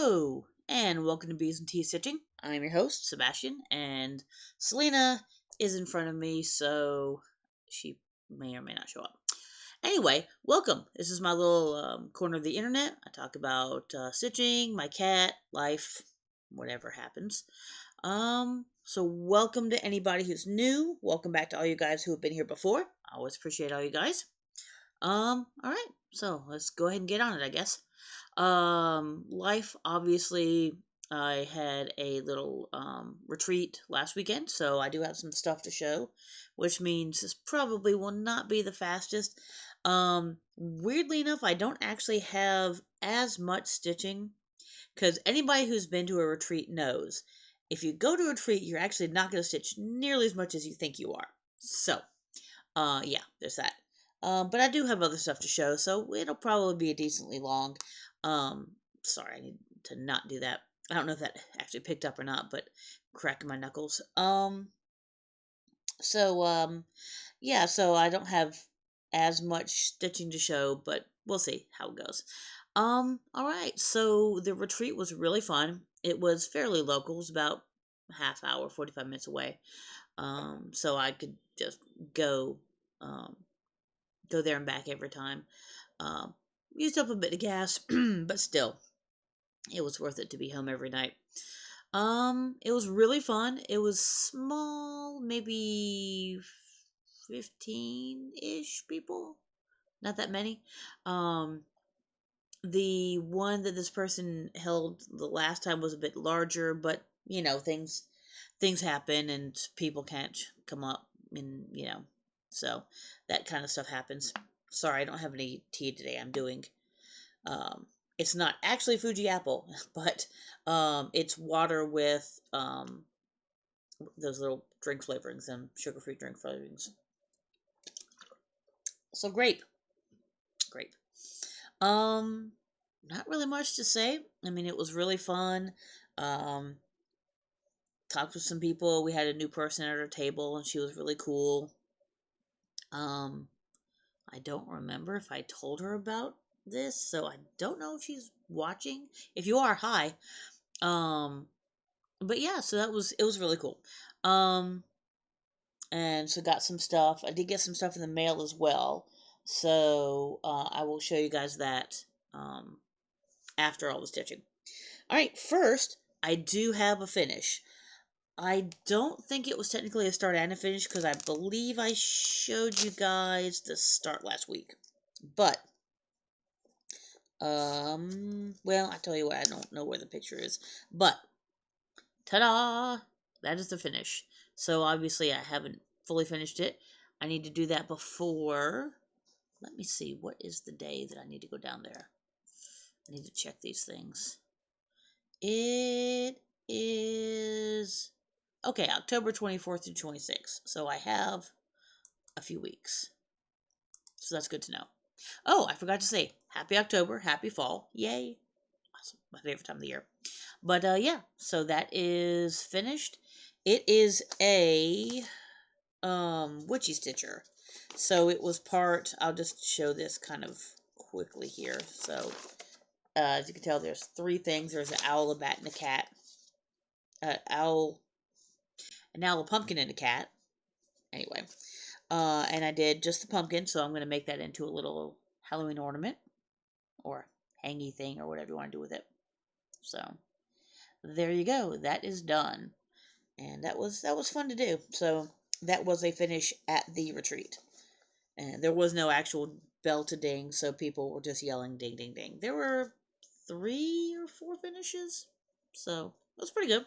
Hello, and welcome to Bees and Tea Stitching. I'm your host, Sebastian, and Selena is in front of me, so she may or may not show up. Anyway, welcome. This is my little corner of the internet. I talk about stitching, my cat, life, whatever happens. So welcome to anybody who's new. Welcome back to all you guys who have been here before. I always appreciate all you guys. Alright, so let's go ahead and get on it, I guess. Life, obviously, I had a little retreat last weekend, so I do have some stuff to show, which means this probably will not be the fastest. Weirdly enough, I don't actually have as much stitching, because anybody who's been to a retreat knows if you go to a retreat, you're actually not going to stitch nearly as much as you think you are. So, yeah, there's that. But I do have other stuff to show, so it'll probably be a decently long. Sorry, I need to not do that. I don't know if that actually picked up or not, but cracking my knuckles. Yeah, so I don't have as much stitching to show, but we'll see how it goes. Alright, so the retreat was really fun. It was fairly local, it was about a half hour, 45 minutes away. So I could just go there and back every time. Used up a bit of gas, but still, it was worth it to be home every night. It was really fun. It was small, maybe 15-ish people. Not that many. The one that this person held the last time was a bit larger, but things happen and people can't come up and so that kind of stuff happens. Sorry, I don't have any tea today. I'm doing it's not actually Fuji apple, but it's water with those little drink flavorings and sugar-free drink flavorings. So grape. Not really much to say. I mean, it was really fun. Talked with some people. We had a new person at our table, and she was really cool. I don't remember if I told her about this, so I don't know if she's watching. If you are, hi. But yeah, so it was really cool. And so got some stuff. I did get some stuff in the mail as well. So I will show you guys that after all the stitching. All right, first, I do have a finish. I don't think it was technically a start and a finish because I believe I showed you guys the start last week. But, well, I tell you what, I don't know where the picture is. But, ta-da! That is the finish. So, obviously, I haven't fully finished it. I need to do that before... Let me see, what is the day that I need to go down there? I need to check these things. It is... Okay, October 24th through 26th. So I have a few weeks. So that's good to know. Oh, I forgot to say, happy October, happy fall. Yay. Awesome. My favorite time of the year. But yeah, so that is finished. It is a witchy stitcher. So it was part, I'll just show this kind of quickly here. So as you can tell, there's three things. There's an owl, a bat, and a cat. An owl, a pumpkin, and a cat. Anyway, and I did just the pumpkin, so I'm going to make that into a little Halloween ornament or hangy thing or whatever you want to do with it. So there you go. That is done, and that was fun to do. So that was a finish at the retreat, and there was no actual bell to ding, so people were just yelling ding ding ding. There were 3 or 4 finishes, so it was pretty good.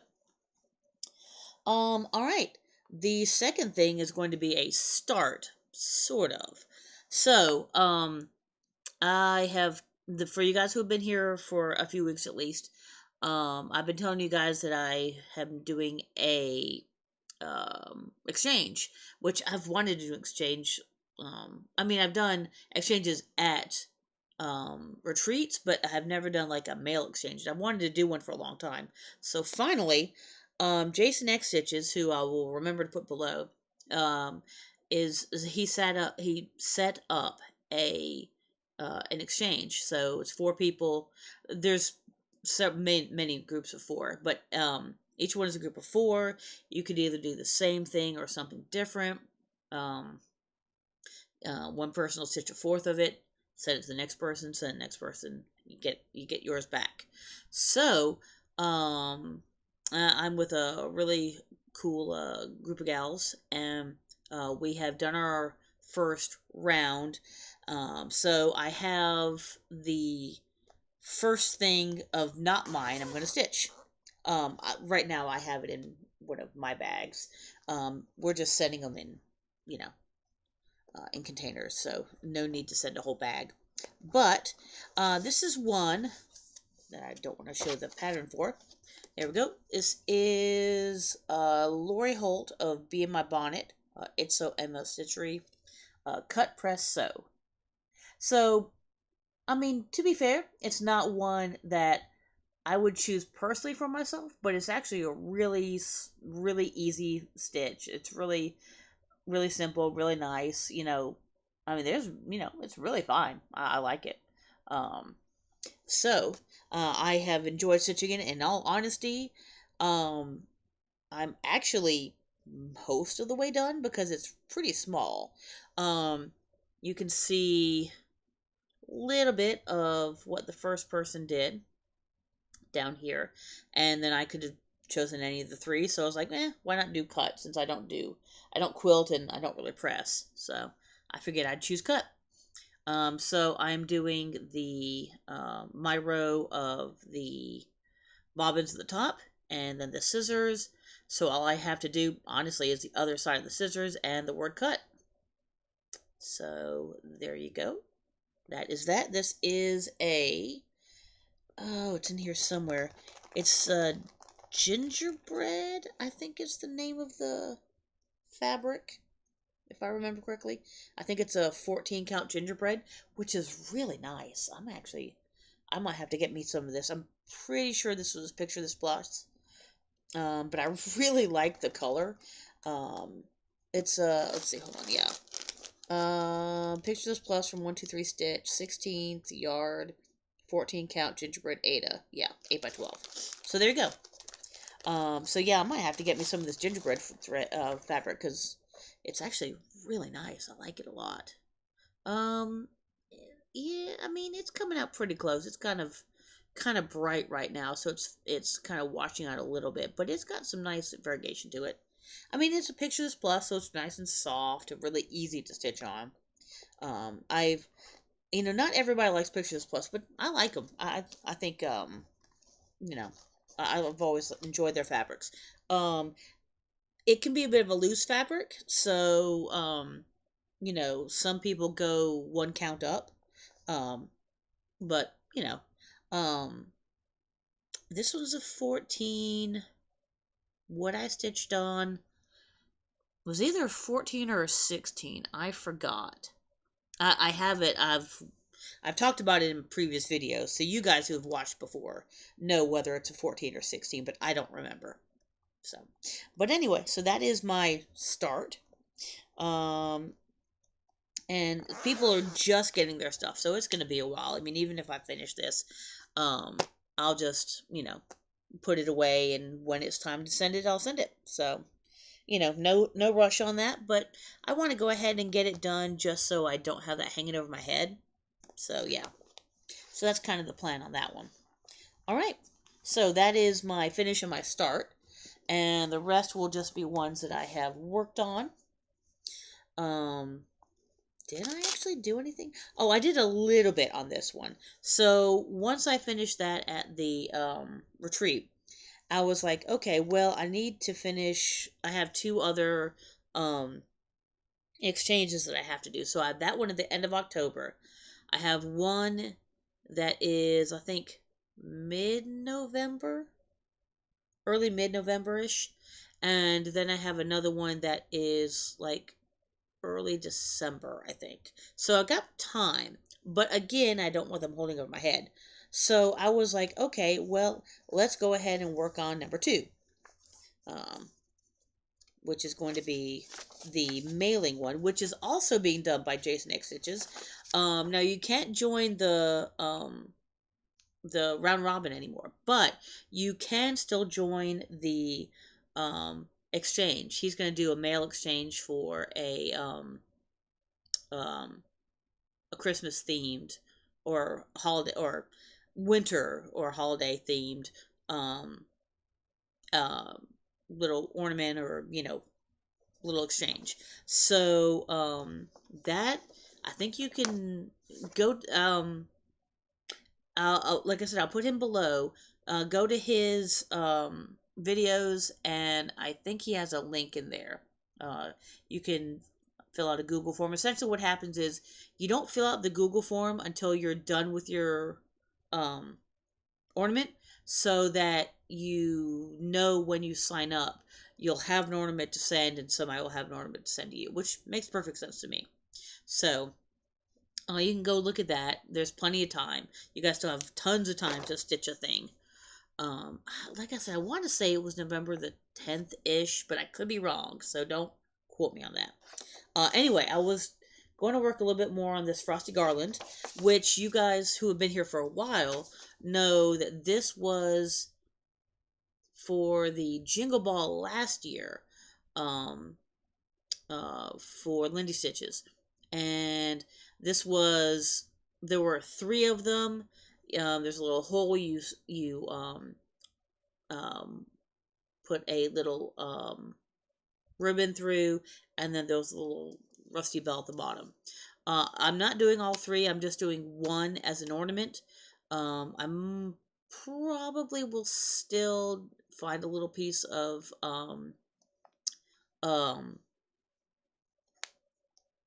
All right. The second thing is going to be a start, sort of. So, I have for you guys who have been here for a few weeks at least. I've been telling you guys that I am doing a exchange, which I've wanted to do exchange. I mean, I've done exchanges at retreats, but I have never done like a mail exchange. I wanted to do one for a long time. So finally, Jason X Stitches, who I will remember to put below, he set up a an exchange. So it's 4 people. There's so many groups of 4, but each one is a group of 4. You could either do the same thing or something different. Um, one person will stitch a fourth of it, send it to the next person, send the next person. You get yours back. So I'm with a really cool group of gals, and we have done our first round. So I have the first thing of not mine. I'm going to stitch. Right now I have it in one of my bags. We're just sending them in, you know, in containers, so no need to send a whole bag. But this is one that I don't want to show the pattern for. There we go. This is Lori Holt of Be in My Bonnet. It's so Emma Stitchery. Cut, press, sew. So, I mean, to be fair, it's not one that I would choose personally for myself, but it's actually a really easy stitch. It's really simple, really nice. You know, I mean, it's really fine. I like it. Um, so I have enjoyed stitching it. In all honesty, um, I'm actually most of the way done because it's pretty small. Um, you can see a little bit of what the first person did down here, and then I could have chosen any of the 3. So I was like, why not do cut, since I don't quilt and I don't really press. So I figured I'd choose cut. So I'm doing the my row of the bobbins at the top, and then the scissors. So all I have to do, honestly, is the other side of the scissors and the word cut. So there you go. That is that. This is a, oh, it's in here somewhere. It's gingerbread, I think is the name of the fabric, if I remember correctly. I think it's a 14 count gingerbread, which is really nice. I might have to get me some of this. I'm pretty sure this was a picture of this Floss. But I really like the color. It's let's see, hold on, yeah. Picture this plus from 123 stitch, 16th yard, 14 count gingerbread Ada. Yeah, 8 by 12. So there you go. So yeah, I might have to get me some of this gingerbread fabric, because it's actually really nice. I like it a lot. Um, yeah, I mean, it's coming out pretty close. It's kind of bright right now, so it's kind of washing out a little bit, but it's got some nice variegation to it. I mean, it's a picture this plus, so it's nice and soft and really easy to stitch on. I've, not everybody likes pictures plus, but I like them. I think you know, I've always enjoyed their fabrics. It can be a bit of a loose fabric, so some people go 1 count up. Um, but this one's a 14. What I stitched on was either a 14 or a 16. I forgot. I have it. I've talked about it in previous videos, so you guys who have watched before know whether it's a 14 or 16, but I don't remember. So, but anyway, so that is my start. Um, and people are just getting their stuff, so it's going to be a while. I mean, even if I finish this, I'll just, put it away, and when it's time to send it, I'll send it. So, no rush on that, but I want to go ahead and get it done just so I don't have that hanging over my head. So, yeah. So that's kind of the plan on that one. All right. So that is my finish and my start, and the rest will just be ones that I have worked on. Did I actually do anything? Oh, I did a little bit on this one. So once I finished that at the retreat, I was like, okay, well, I need to finish. I have 2 other exchanges that I have to do. So I have that one at the end of October. I have one that is, I think, mid-November, early mid-November-ish. And then I have another one that is like early December, I think. So I got time. But again, I don't want them holding over my head. So I was like, okay, well, let's go ahead and work on number 2. Which is going to be the mailing one, which is also being done by Jason X Stitches. Now you can't join the round robin anymore, but you can still join the exchange. He's going to do a mail exchange for um, a Christmas themed or holiday or winter or holiday themed um, um, little ornament or little exchange. So that I think you can go. Like I said, I'll put him below. Go to his videos, and I think he has a link in there. You can fill out a Google form. Essentially, what happens is you don't fill out the Google form until you're done with your um, ornament, so that you know when you sign up, you'll have an ornament to send, and somebody will have an ornament to send to you, which makes perfect sense to me. So you can go look at that. There's plenty of time. You guys still have tons of time to stitch a thing. Um, like I said, I want to say it was November the 10th ish, but I could be wrong, so don't quote me on that. Anyway, I was going to work a little bit more on this Frosty Garland, which you guys who have been here for a while know that this was for the Jingle Ball last year um, for Lindy Stitches. And this was, there were three of them. There's a little hole you um, put a little ribbon through, and then there's a little rusty bell at the bottom. I'm not doing all three. I'm just doing one as an ornament. I'm probably will still find a little piece um,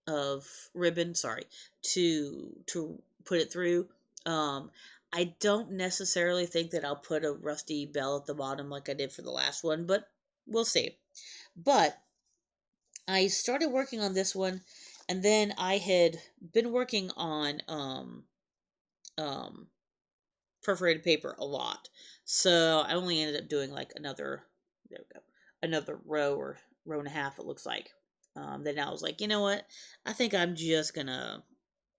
of ribbon, sorry, to put it through. Um, I don't necessarily think that I'll put a rusty bell at the bottom like I did for the last one, but we'll see. But I started working on this one, and then I had been working on um, perforated paper a lot. So I only ended up doing like another, there we go, another row or row and a half, it looks like. Then I was like, you know what? I think I'm just gonna,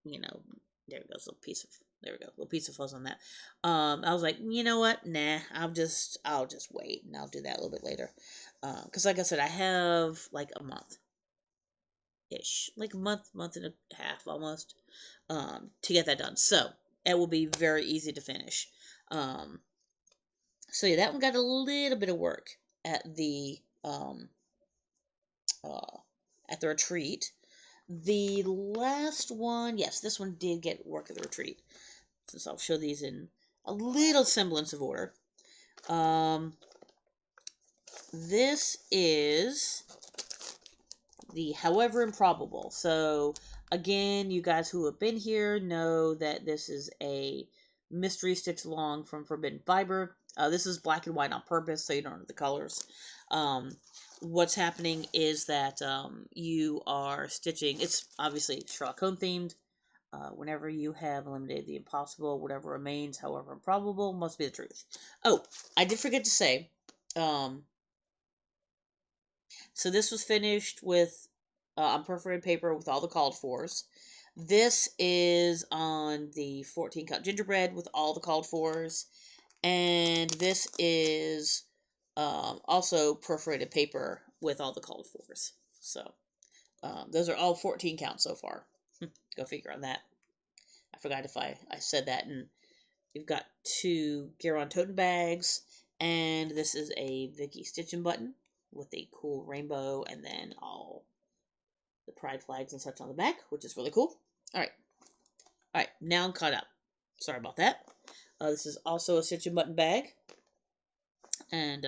you know, there goes a little piece of, there we go, little piece of fuzz on that. I was like, you know what? Nah, I'll just wait and I'll do that a little bit later. Cause like I said, I have like a month ish, like a month and a half almost, to get that done. So it will be very easy to finish. Um, so yeah, that one got a little bit of work at uh, the retreat. The last one, yes, this one did get work at the retreat. Since I'll show these in a little semblance of order. This is the However Improbable. So again, you guys who have been here know that this is a mystery stitch along from Forbidden Fiber. This is black and white on purpose, so you don't know the colors. What's happening is that you are stitching, it's obviously Sherlock Holmes themed. Whenever you have eliminated the impossible, whatever remains, however improbable, must be the truth. Oh, I did forget to say, so this was finished with on perforated paper with all the called fors. This is on the 14 count gingerbread with all the called fors. And this is also perforated paper with all the called fors. So those are all 14 counts so far. Go figure on that. I forgot if I said that. And you've got two Garon tote bags. And this is a Vicky stitching button with a cool rainbow and then all the pride flags and such on the back, which is really cool. All right, now I'm caught up. Sorry about that. This is also a stitching button bag, and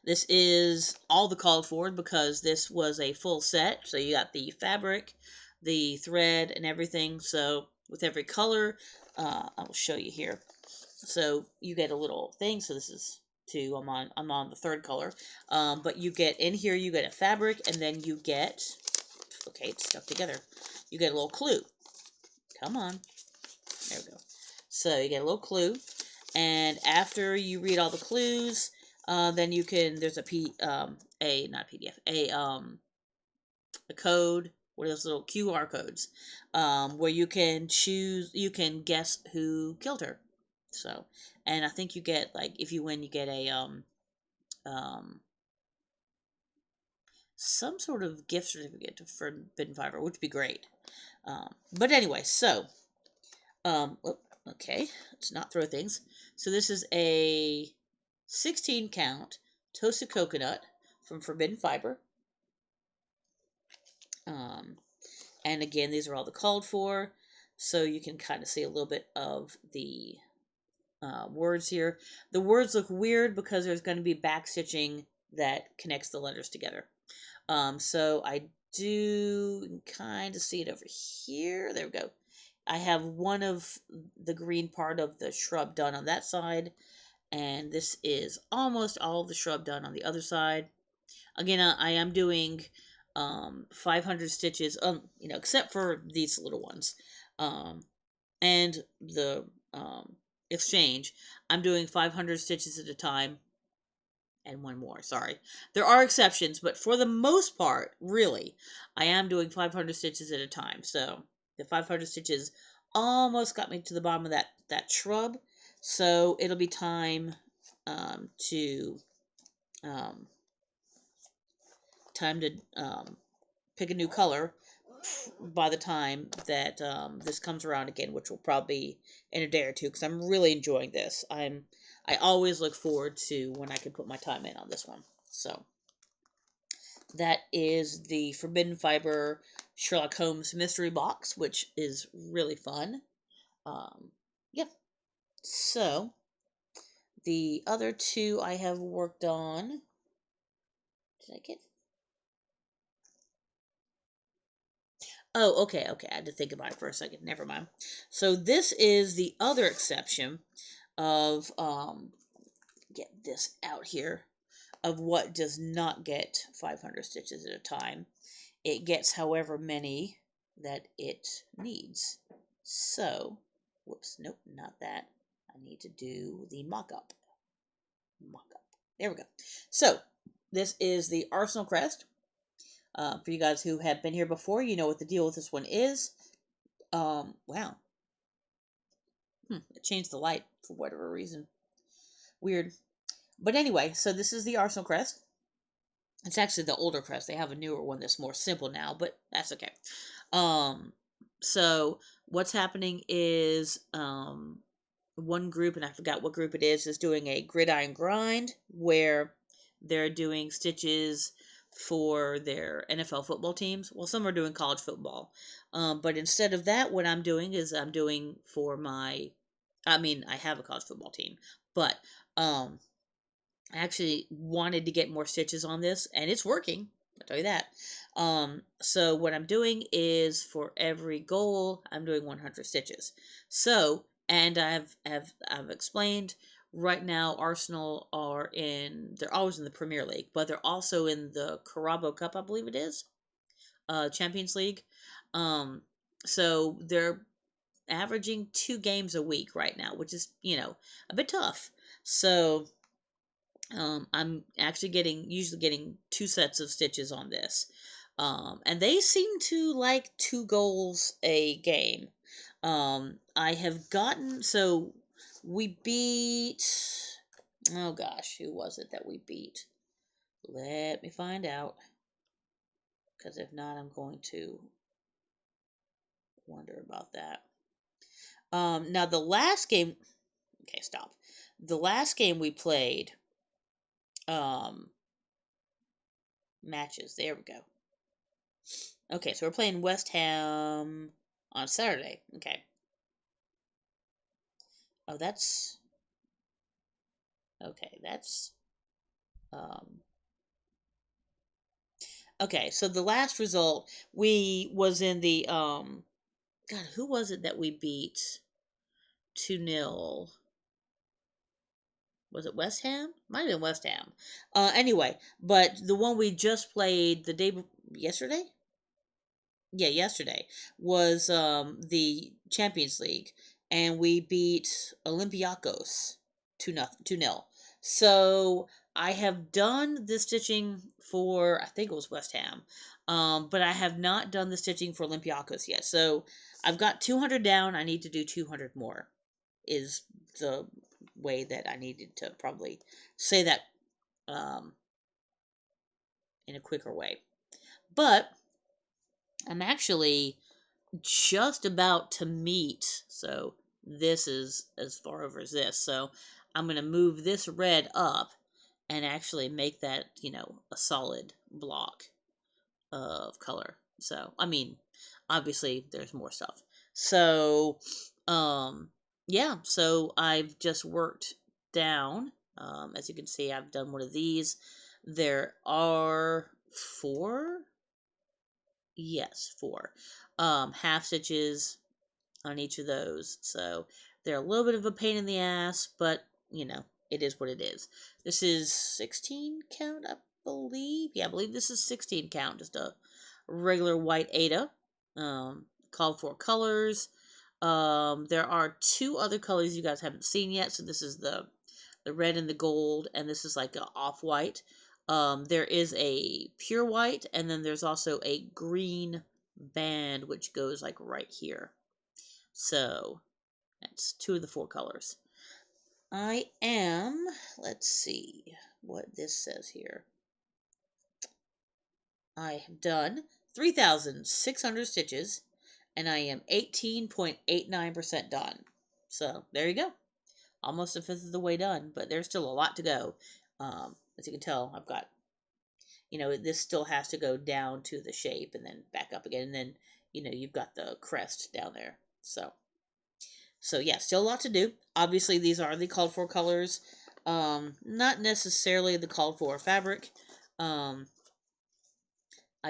this is all the called for because this was a full set. So you got the fabric, the thread, and everything. So with every color, I'll show you here. So you get a little thing. So this is two. I'm on the third color. But you get in here. You get a fabric, and then you get. Okay, it's stuck together. You get a little clue. Come on. There we go. So you get a little clue, and after you read all the clues, then you can. There's not PDF, a code. What are those little QR codes? Where you can choose. You can guess who killed her. So, and I think you get, like, if you win, you get a um some sort of gift certificate to Forbidden Fiber, which would be great. But anyway, so okay, let's not throw things. So this is a 16 count toasted coconut from Forbidden Fiber. And again, these are all the called for, so you can kind of see a little bit of the words here. The words look weird because there's going to be back stitching that connects the letters together. So I do kind of see it over here. There we go. I have one of the green part of the shrub done on that side, and this is almost all of the shrub done on the other side. Again, I am doing 500 stitches, except for these little ones, and the exchange. I'm doing 500 stitches at a time, and one more. Sorry, there are exceptions, but for the most part, really, I am doing 500 stitches at a time. So the 500 stitches almost got me to the bottom of that shrub. So it'll be time to um, pick a new color by the time that this comes around again, which will probably be in a day or two, because I'm really enjoying this. I always look forward to when I can put my time in on this one. So that is the Forbidden Fiber Sherlock Holmes mystery box, which is really fun. Yep. So the other two I have worked on. Did I get? Oh, okay, okay. I had to think about it for a second. Never mind. So this is the other exception of get this out here, of what does not get 500 stitches at a time. It gets however many that it needs. So, whoops, nope, not that. I need to do the mock-up. Mock-up. There we go. So, this is the Arsenal crest. For you guys who have been here before, you know what the deal with this one is. Wow. It changed the light for whatever reason. Weird. But anyway, so this is the Arsenal crest. It's actually the older crest. They have a newer one that's more simple now, but that's okay. So what's happening is one group, and I forgot what group it is doing a gridiron grind where they're doing stitches for their NFL football teams. Well, some are doing college football. But instead of that, what I'm doing is I'm doing for I have a college football team, but I actually wanted to get more stitches on this, and it's working. I'll tell you that. So what I'm doing is for every goal, I'm doing 100 stitches. So, and I've explained, right now Arsenal they're always in the Premier League, but they're also in the Carabao Cup, I believe it is, Champions League. So they're averaging 2 games a week right now, which is, a bit tough. So I'm actually usually getting 2 sets of stitches on this. And they seem to like 2 goals a game. I have gotten, so we beat, oh gosh, who was it that we beat? Let me find out, because if not, I'm going to wonder about that. Now the last game, okay, stop. The last game we played, matches, there we go. Okay, so we're playing West Ham on Saturday. Okay. Oh, that's okay. That's okay. So the last result was in the God, who was it that we beat 2-0? Was it West Ham? Might have been West Ham. Anyway, but the one we just played yesterday? Yeah, yesterday was the Champions League, and we beat Olympiacos 2-0. So I have done the stitching for, I think it was West Ham, but I have not done the stitching for Olympiacos yet. So I've got 200 down. I need to do 200 more. is the way that I needed to probably say that in a quicker way. But I'm actually just about to meet, so this is as far over as this. So I'm going to move this red up and actually make that, a solid block of color. So, I mean, obviously there's more stuff. So, yeah, so I've just worked down. As you can see, I've done one of these. There are four. Yes, four. Half stitches on each of those. So they're a little bit of a pain in the ass, but it is what it is. This is 16 count, I believe. Yeah, I believe this is 16 count, just a regular white Ada. Called for colors. There are two other colors you guys haven't seen yet. So this is the red and the gold, and this is like a off-white. There is a pure white, and then there's also a green band, which goes like right here. So that's two of the four colors. Let's see what this says here. I have done 3,600 stitches, and I am 18.89% done. So there you go. Almost a fifth of the way done, but there's still a lot to go. As you can tell, I've got, this still has to go down to the shape and then back up again. And then, you've got the crest down there. So yeah, still a lot to do. Obviously, these are the called for colors. Not necessarily the called for fabric. I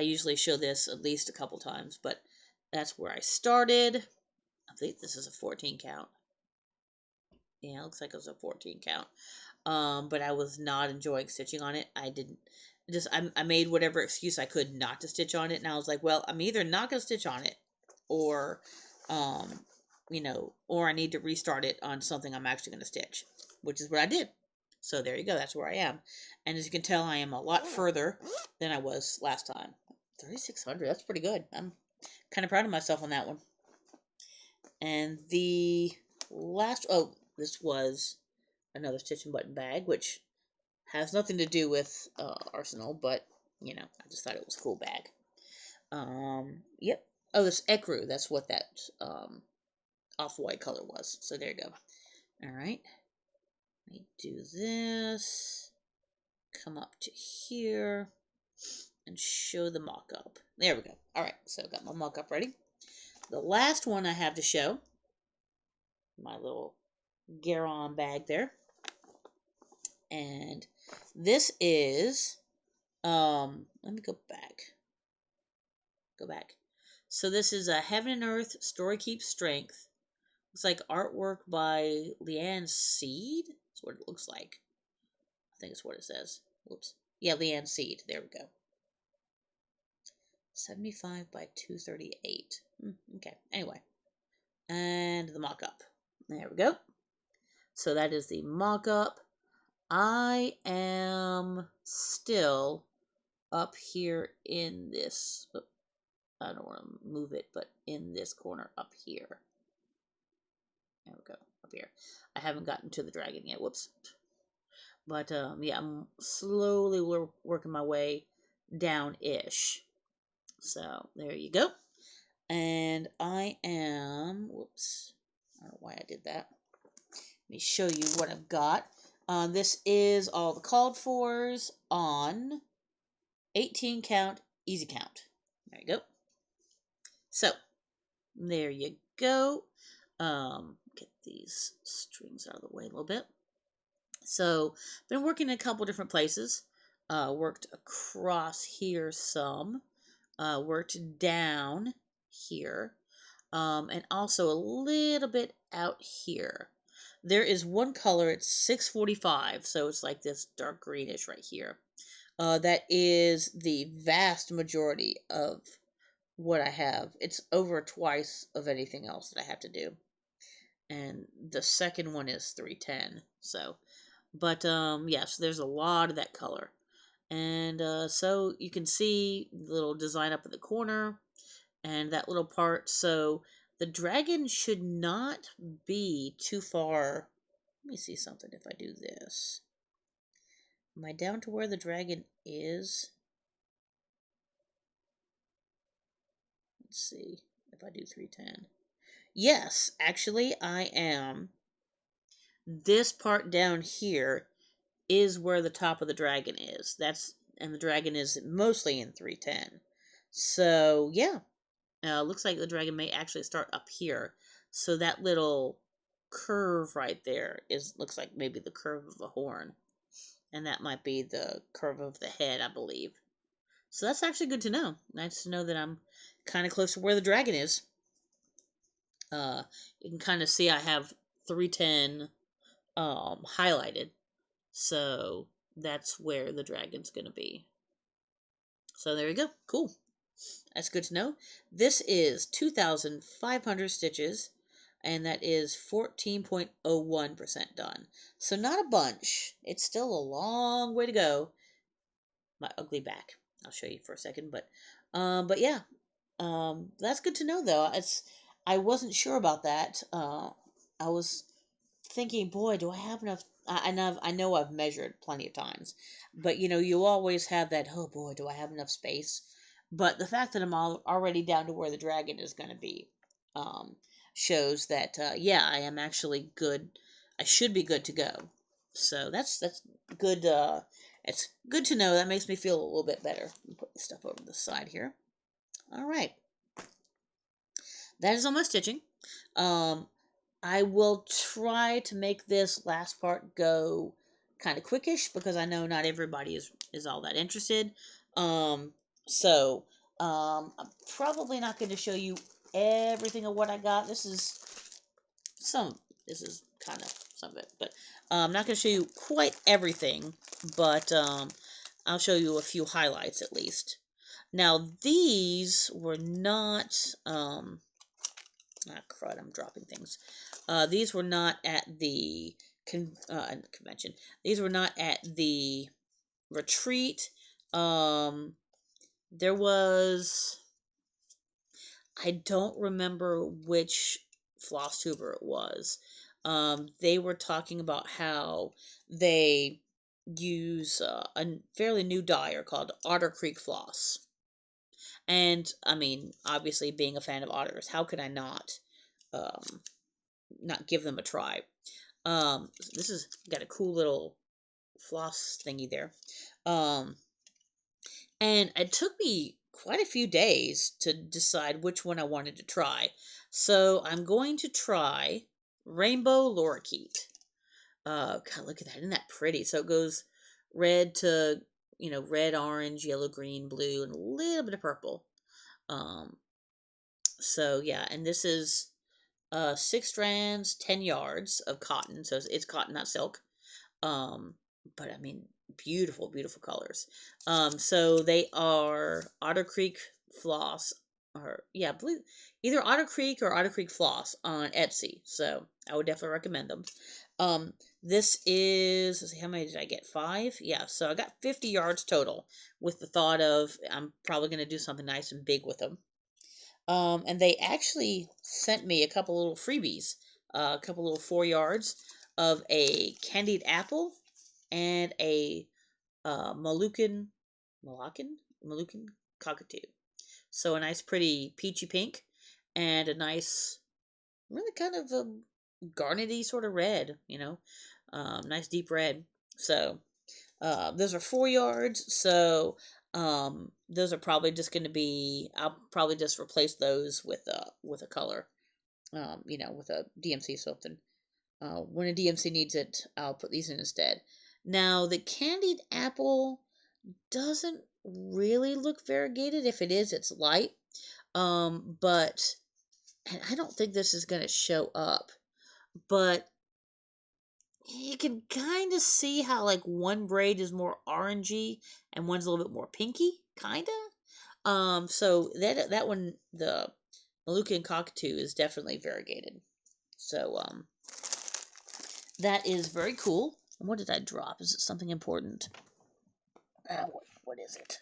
usually show this at least a couple times, but that's where I started. I think this is a 14 count. Yeah, it looks like it was a 14 count. But I was not enjoying stitching on it. I made whatever excuse I could not to stitch on it, and I was like, well, I'm either not going to stitch on it, or, or I need to restart it on something I'm actually going to stitch, which is what I did. So there you go. That's where I am. And as you can tell, I am a lot further than I was last time. 3,600. That's pretty good. I'm kind of proud of myself on that one. And the last, this was another stitch and button bag, which has nothing to do with Arsenal, but I just thought it was a cool bag. Yep. Oh, this ecru. That's what that off-white color was. So there you go. All right. Let me do this. Come up to here and show the mock-up. There we go. All right. So I got my mock-up ready. The last one I have to show, my little Garon bag there. And this is, let me go back. So this is a Heaven and Earth Story Keeps Strength. Looks like artwork by Leanne Seed. That's what it looks like. I think it's what it says. Whoops. Yeah, Leanne Seed. There we go. 75 by 238. Okay. Anyway. And the mock-up. There we go. So that is the mock-up. I am still up here in this. I don't want to move it, but in this corner up here. There we go. Up here. I haven't gotten to the dragon yet. Whoops. But, yeah, I'm slowly working my way down-ish. So, there you go. And I am... Whoops. I don't know why I did that. Let me show you what I've got. This is all the called fors on 18 count, easy count. There you go. So, there you go. Get these strings out of the way a little bit. So, been working in a couple different places. Worked across here some. Worked down here. And also a little bit out here. There is one color, it's 645, so it's like this dark greenish right here. That is the vast majority of what I have. It's over twice of anything else that I have to do. And the second one is 310, so. But, yes, there's a lot of that color. And, so you can see the little design up in the corner and that little part. So the dragon should not be too far. Let me see something if I do this. Am I down to where the dragon is? Let's see if I do 310. Yes, actually I am. This part down here is where the top of the dragon is. And the dragon is mostly in 310. So, yeah. Looks like the dragon may actually start up here. So that little curve right there looks like maybe the curve of a horn. And that might be the curve of the head, I believe. So that's actually good to know. Nice to know that I'm kind of close to where the dragon is. You can kind of see I have 310 highlighted. So that's where the dragon's going to be. So there we go. Cool. That's good to know. This is 2,500 stitches, and that is 14.01% done. So not a bunch. It's still a long way to go. My ugly back. I'll show you for a second, but yeah. That's good to know though. I wasn't sure about that. I was thinking, boy, do I have enough? I know I've measured plenty of times, but you always have that. Oh boy, do I have enough space? But the fact that I'm already down to where the dragon is going to be, shows that yeah, I am actually good. I should be good to go. So that's good. It's good to know. That makes me feel a little bit better. Put the stuff over the side here. All right. That is all my stitching. I will try to make this last part go kind of quickish because I know not everybody is all that interested. So I'm probably not going to show you everything of what I got. This is kind of some of it, but I'm not going to show you quite everything, but I'll show you a few highlights at least. Now these were not crud, I'm dropping things. These were not at the convention. These were not at the retreat. There was, I don't remember which Flosstuber it was. They were talking about how they use a fairly new dyer called Otter Creek Floss. And, I mean, obviously being a fan of otters, how could I not give them a try? This has got a cool little floss thingy there. And it took me quite a few days to decide which one I wanted to try. So I'm going to try Rainbow Lorikeet. God, look at that. Isn't that pretty? So it goes red to, red, orange, yellow, green, blue, and a little bit of purple. So yeah, and this is 6 strands, 10 yards of cotton. So it's cotton, not silk. But I mean, beautiful, beautiful colors. So they are Otter Creek Floss, or yeah, I believe either Otter Creek or Otter Creek Floss on Etsy. So I would definitely recommend them. This is, let's see, how many did I get? 5? Yeah, so I got 50 yards total with the thought of I'm probably going to do something nice and big with them. And they actually sent me a couple little freebies, a couple little 4 yards of a candied apple and a Moluccan cockatoo. So a nice pretty peachy pink and a nice, really kind of a garnety sort of red, nice deep red. So those are 4 yards. So those are probably just going to be, I'll probably just replace those with a color, with a DMC something. When a DMC needs it, I'll put these in instead. Now, the candied apple doesn't really look variegated. If it is, it's light. But and I don't think this is going to show up. But you can kind of see how, like, one braid is more orangey and one's a little bit more pinky, kind of. So that one, the Moluccan cockatoo, is definitely variegated. So, that is very cool. And what did I drop? Is it something important? What is it?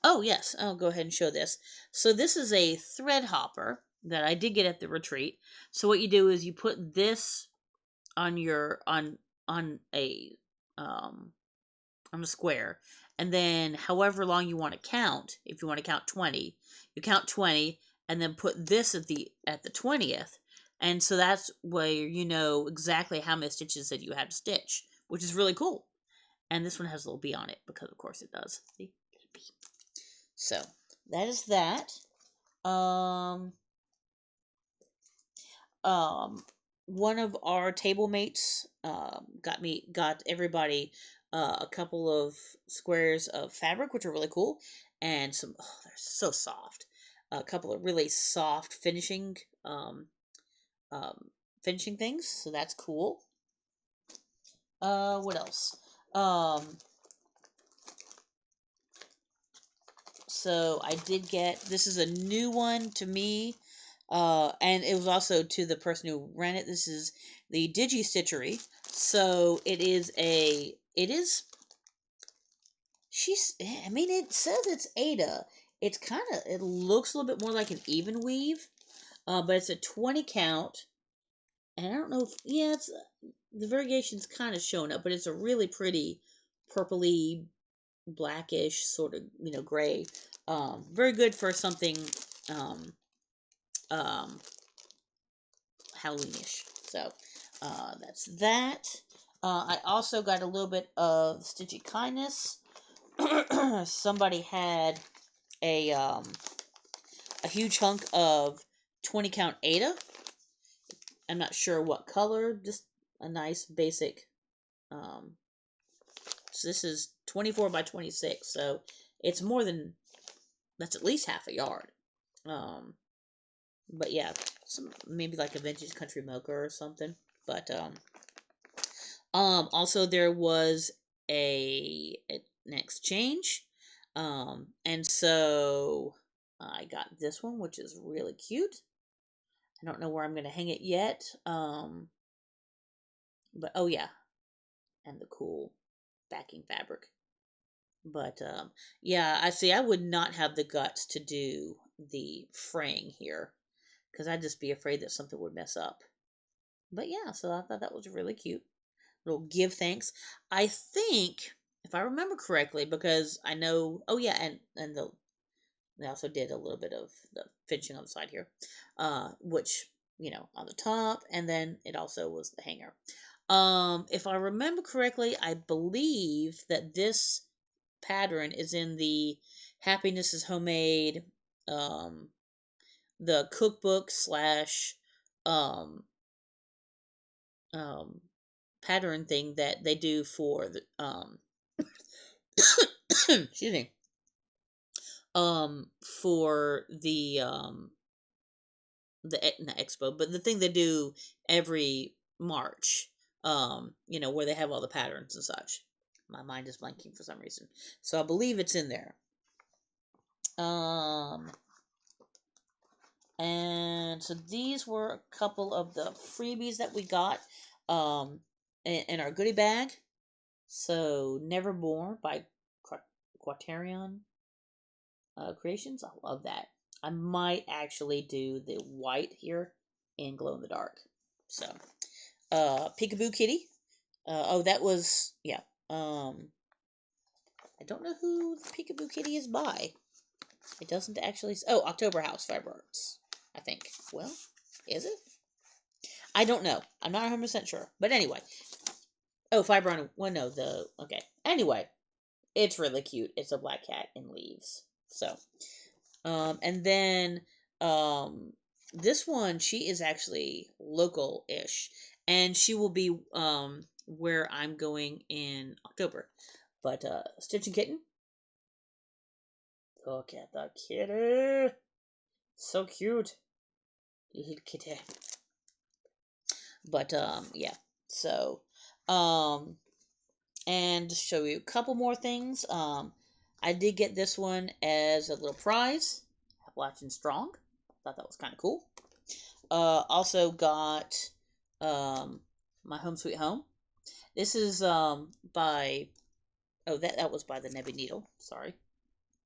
Oh, yes. I'll go ahead and show this. So this is a thread hopper. that I did get at the retreat. So what you do is you put this on your on a um on a square, and then however long you want to count, if you want to count 20, you count 20 and then put this at the 20th, and so that's where you know exactly how many stitches that you have to stitch, which is really cool. And this one has a little bee on it because of course it does. See? Bee. So that is that. um um One of our table mates got everybody a couple of squares of fabric, which are really cool, and some, oh, they're so soft, a couple of really soft um finishing things, so that's cool. What else? So I did get, this is a new one to me, and it was also to the person who ran it. This is the Digi Stitchery. So it is, I mean, it says it's Ada. It's kind of, it looks a little bit more like an even weave, but it's a 20 count. And I don't know if, yeah, it's, the variegation's kind of showing up, but it's a really pretty purpley, blackish sort of, gray. Very good for something um, um, Halloweenish. So that's that. I also got a little bit of Stitchy Kindness. Somebody had a huge hunk of 20 count Ada. I'm not sure what color, just a nice basic. So this is 24 by 26, so it's more than, that's at least half a yard. But yeah, maybe like a vintage country mocha or something. But also there was an exchange, and so I got this one, which is really cute. I don't know where I'm gonna hang it yet. But oh yeah, and the cool backing fabric. But yeah, I see. I would not have the guts to do the fraying here because I'd just be afraid that something would mess up. But yeah, so I thought that was really cute. Little give thanks. I think, if I remember correctly, because I know. Oh yeah, and they also did a little bit of the finishing on the side here, which on the top, and then it also was the hanger. If I remember correctly, I believe that this pattern is in the Happiness is Homemade, the cookbook slash um, um, pattern thing that they do for the excuse me, for the not expo, but the thing they do every March, where they have all the patterns and such. My mind is blanking for some reason, so I believe it's in there. And so these were a couple of the freebies that we got in our goodie bag. So Nevermore by Quaterion Creations. I love that. I might actually do the white here in glow in the dark. So Peekaboo Kitty. Oh, that was, yeah. I don't know who the Peekaboo Kitty is by. It doesn't actually. Oh, October House Fiber Arts, I think. Well, is it? I don't know. I'm not 100% sure. But anyway. Oh, Fiber on. Well, no, okay. Anyway, it's really cute. It's a black cat in leaves. So, and then, this one, she is actually local-ish. And she will be, where I'm going in October. But, Stitch and Kitten. Look at the kitty. So cute. Little kitty. But yeah. So and to show you a couple more things. I did get this one as a little prize. Appalachian Strong. Thought that was kind of cool. Also got My Home Sweet Home. This is by, oh, that was by the Nebby Needle. Sorry.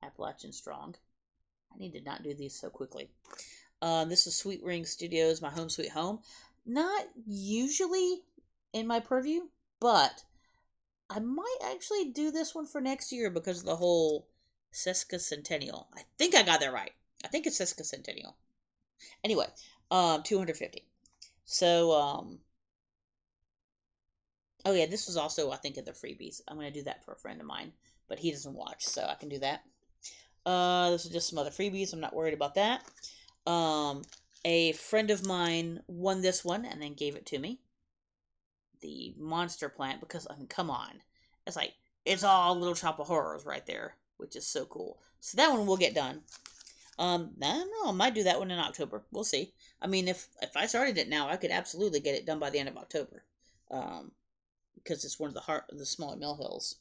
Appalachian Strong. I need to not do these so quickly. This is Sweet Ring Studios, My Home Sweet Home. Not usually in my purview, but I might actually do this one for next year because of the whole sesquicentennial. I think I got that right. I think it's sesquicentennial. Anyway, 250. So, oh yeah, this was also, I think, in the freebies. I'm going to do that for a friend of mine, but he doesn't watch, so I can do that. This is just some other freebies. I'm not worried about that. A friend of mine won this one and then gave it to me. The monster plant, because, I mean, come on. It's all Little Shop of Horrors right there, which is so cool. So that one will get done. I don't know. I might do that one in October. We'll see. I mean, if I started it now, I could absolutely get it done by the end of October. Because it's one of the smaller mill hills.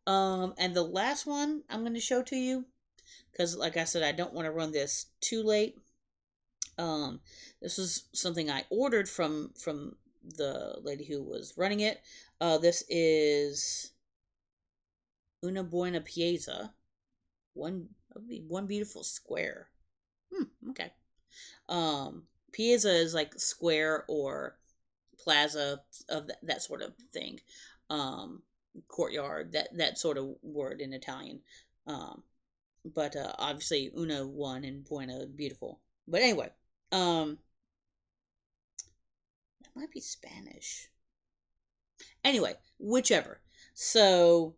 And the last one I'm going to show to you, because like I said, I don't want to run this too late. This is something I ordered from the lady who was running it. This is Una Buena Pieza. One beautiful square. Okay. Piazza is like square or plaza of that sort of thing. Courtyard, that sort of word in Italian. But obviously Una one and Buena beautiful. But anyway, that might be Spanish. Anyway, whichever. So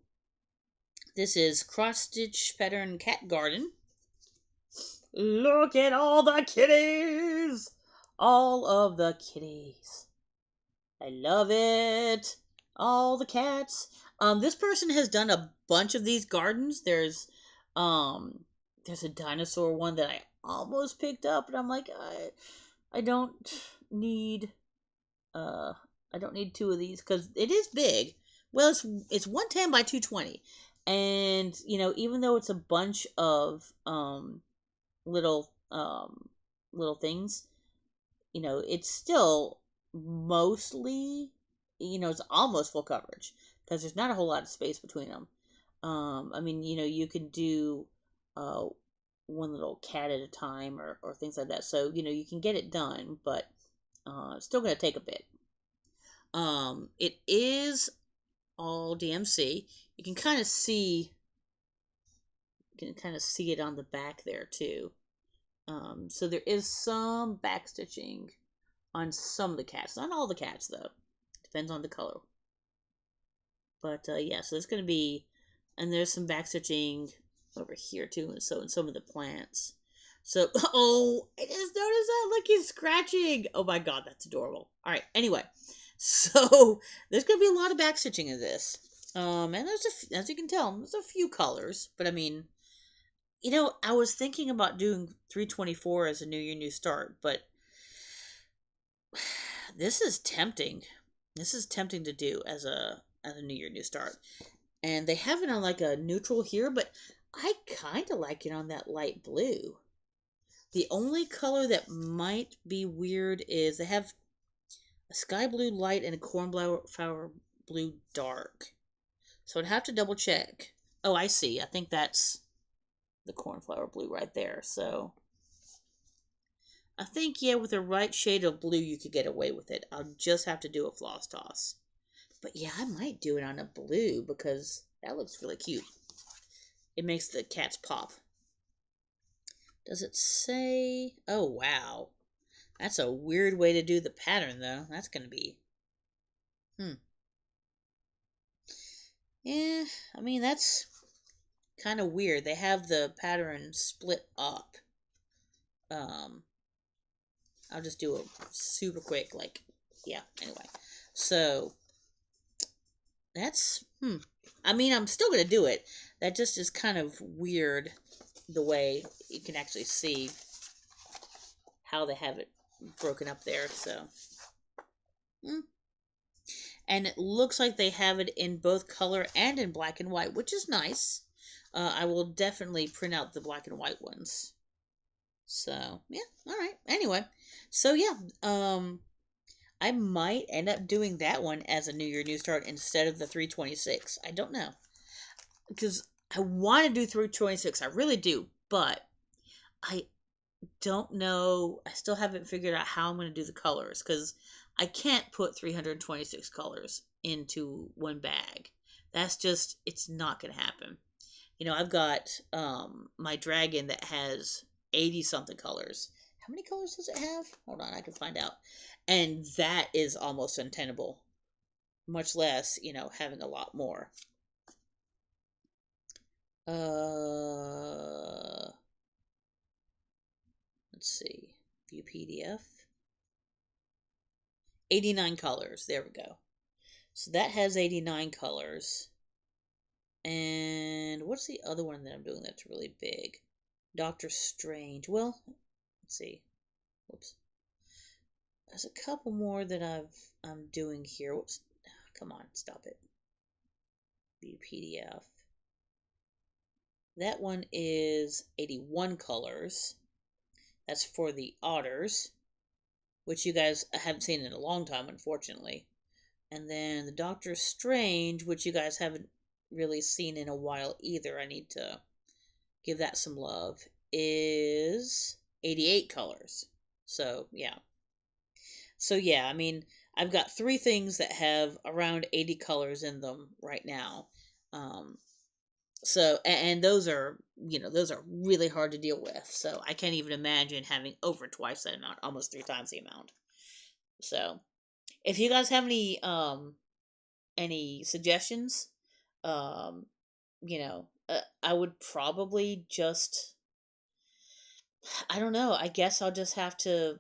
this is cross stitch pattern cat garden. Look at all the kitties! All of the kitties. I love it. All the cats. This person has done a bunch of these gardens. There's a dinosaur one that I almost picked up, and I'm like, I don't need two of these because it is big. Well, it's 110 by 220, and even though it's a bunch of little things, it's still mostly, it's almost full coverage because there's not a whole lot of space between them. I mean, you can do one little cat at a time or things like that. So, you can get it done, but it's still going to take a bit. It is all DMC. You can kind of see it on the back there too. So there is some back stitching on some of the cats. Not all the cats though. Depends on the color. But yeah, so it's going to be, and there's some back stitching over here too, and so in some of the plants. So, oh, I just noticed that. Look, he's scratching. Oh my god, that's adorable. All right, anyway, so there's going to be a lot of back stitching in this. And as you can tell, there's a few colors, but I mean, I was thinking about doing 324 as a New Year, New Start, but this is tempting. This is tempting to do as a New Year, New Start. And they have it on like a neutral here, but I kind of like it on that light blue. The only color that might be weird is they have a sky blue light and a cornflower blue dark. So I'd have to double check. Oh, I see. I think that's the cornflower blue right there. So I think, yeah, with the right shade of blue, you could get away with it. I'll just have to do a floss toss. But yeah, I might do it on a blue because that looks really cute. It makes the cats pop. Does it say? Oh, wow. That's a weird way to do the pattern, though. That's going to be... Yeah, I mean, that's kind of weird. They have the pattern split up. I'll just do it super quick, like, yeah, anyway. So, that's, I mean, I'm still going to do it. That just is kind of weird, the way you can actually see how they have it broken up there, so. And it looks like they have it in both color and in black and white, which is nice. I will definitely print out the black and white ones. So, yeah, alright. Anyway, so yeah, I might end up doing that one as a New Year, New Start instead of the 326. I don't know. Because I want to do 326. I really do. But don't know. I still haven't figured out how I'm going to do the colors because I can't put 326 colors into one bag. That's just, it's not going to happen. I've got my dragon that has 80 something colors. How many colors does it have? Hold on, I can find out. And that is almost untenable, much less, having a lot more. Let's see. View PDF. 89 colors. There we go. So that has 89 colors. And what's the other one that I'm doing that's really big? Doctor Strange. Well, let's see. Whoops. There's a couple more that I'm doing here. Whoops. Come on, stop it. View PDF. That one is 81 colors. That's for the otters, which you guys haven't seen in a long time, unfortunately. And then the Doctor Strange, which you guys haven't really seen in a while either. I need to give that some love. Is 88 colors. So, yeah. So, yeah, I mean, I've got 3 things that have around 80 colors in them right now. So, and those are, those are really hard to deal with. So, I can't even imagine having over twice that amount, almost 3 times the amount. So, if you guys have any suggestions, um, I would probably just, I don't know. I guess I'll just have to,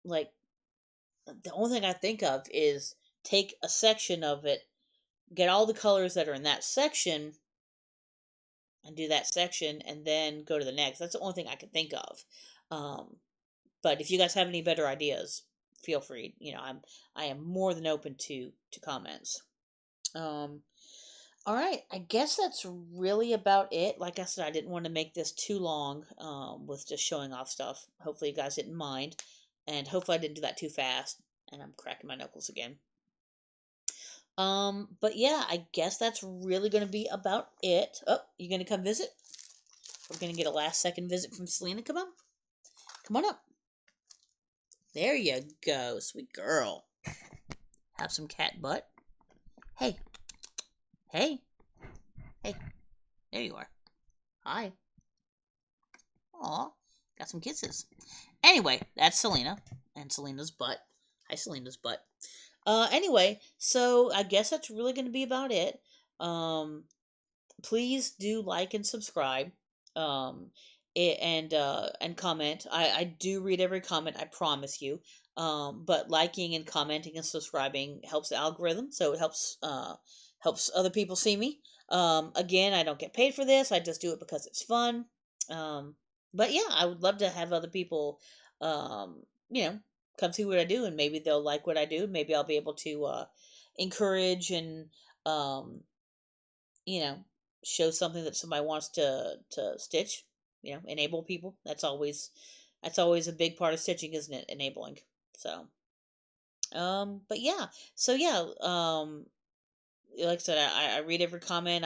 like, the only thing I think of is take a section of it, get all the colors that are in that section, and do that section, and then go to the next. That's the only thing I can think of. Um, but if you guys have any better ideas, feel free. I am more than open to comments. Um, all right, I guess that's really about it. Like I said, I didn't want to make this too long with just showing off stuff. Hopefully, you guys didn't mind, and hopefully, I didn't do that too fast. And I'm cracking my knuckles again. But yeah, I guess that's really gonna be about it. Oh, you gonna come visit? We're gonna get a last second visit from Selena. Come on up. There you go, sweet girl. Have some cat butt. Hey, hey, hey. There you are. Hi. Aw, got some kisses. Anyway, that's Selena and Selena's butt. Hi, Selena's butt. Anyway, so I guess that's really going to be about it. Please do like and subscribe. Um, and comment. I do read every comment. I promise you. But liking and commenting and subscribing helps the algorithm, so it helps other people see me. Again, I don't get paid for this. I just do it because it's fun. Um, but yeah, I would love to have other people, um, you know, come see what I do, and maybe they'll like what I do. Maybe I'll be able to encourage and um, you know, show something that somebody wants to stitch. Enable people. That's always a big part of stitching, isn't it? Enabling. So, but yeah. So yeah, like I said, I read every comment.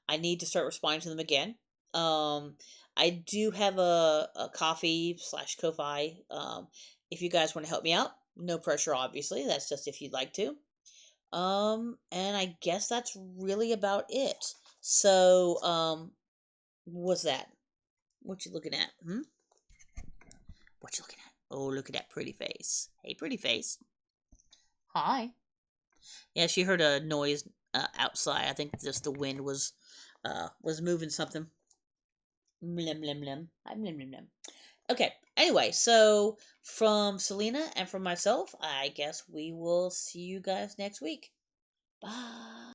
I need to start responding to them again. Um, I do have a coffee slash Ko-fi. If you guys want to help me out, no pressure, obviously. That's just if you'd like to. And I guess that's really about it. So, what's that? What you looking at? What you looking at? Oh, look at that pretty face. Hey, pretty face. Hi. Yeah, she heard a noise outside. I think just the wind was moving something. Blim blim blim. Hi, blim blim blim. Okay. Anyway, so from Selena and from myself, I guess we will see you guys next week. Bye.